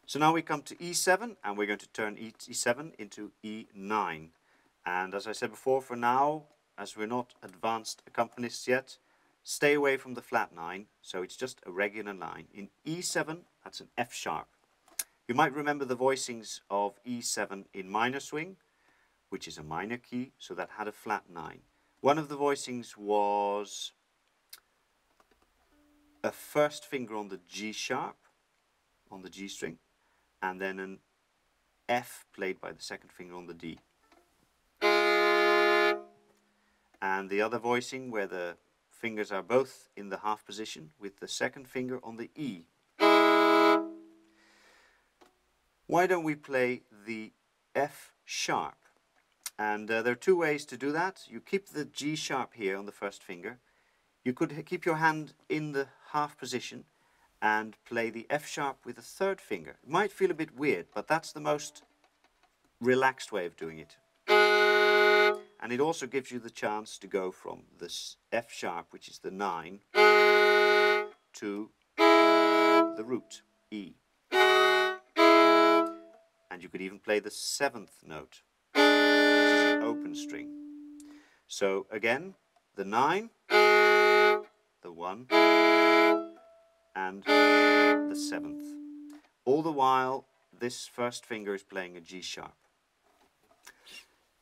So now we come to E7, and we're going to turn E7 into E9. And as I said before, for now, as we're not advanced accompanists yet, stay away from the flat 9, so it's just a regular 9. In E7, that's an F sharp. You might remember the voicings of E7 in minor swing, which is a minor key, so that had a flat 9. One of the voicings was a first finger on the G sharp, on the G string, and then an F played by the second finger on the D. And the other voicing where the fingers are both in the half position with the second finger on the E. Why don't we play the F sharp? And there are two ways to do that. You keep the G sharp here on the first finger. You could keep your hand in the half position and play the F sharp with the third finger. It might feel a bit weird, but that's the most relaxed way of doing it. And it also gives you the chance to go from this F sharp, which is the 9, to the root, E. And you could even play the 7th note, which is an open string. So again, the 9, the 1, and the 7th. All the while, this first finger is playing a G sharp.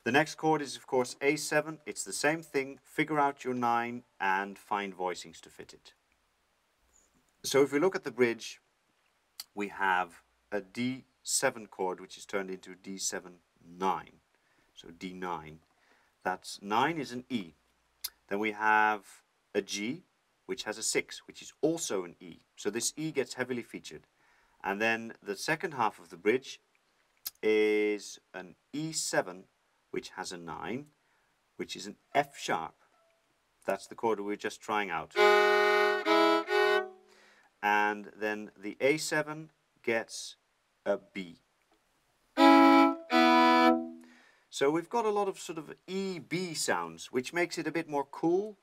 The next chord is, of course, A7. It's the same thing. Figure out your 9 and find voicings to fit it. So if we look at the bridge, we have a D7 chord, which is turned into D7-9. So D9. That's 9 is an E. Then we have a G, which has a 6, which is also an E. So this E gets heavily featured. And then the second half of the bridge is an E7, which has a 9, which is an F sharp. That's the chord we're just trying out. And then the A7 gets a B. So we've got a lot of sort of E-B sounds, which makes it a bit more cool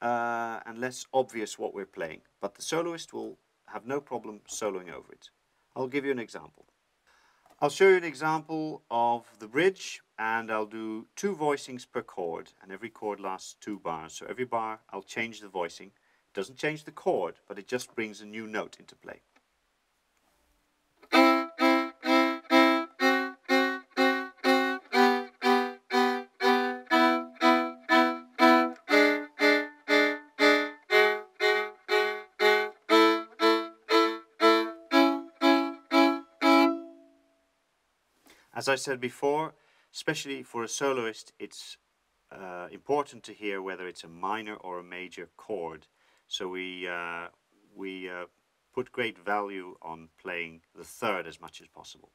and less obvious what we're playing. But the soloist will have no problem soloing over it. I'll give you an example. I'll show you an example of the bridge, and I'll do 2 voicings per chord, and every chord lasts 2 bars. So every bar I'll change the voicing. It doesn't change the chord, but it just brings a new note into play. As I said before, especially for a soloist, it's important to hear whether it's a minor or a major chord. So we put great value on playing the third as much as possible.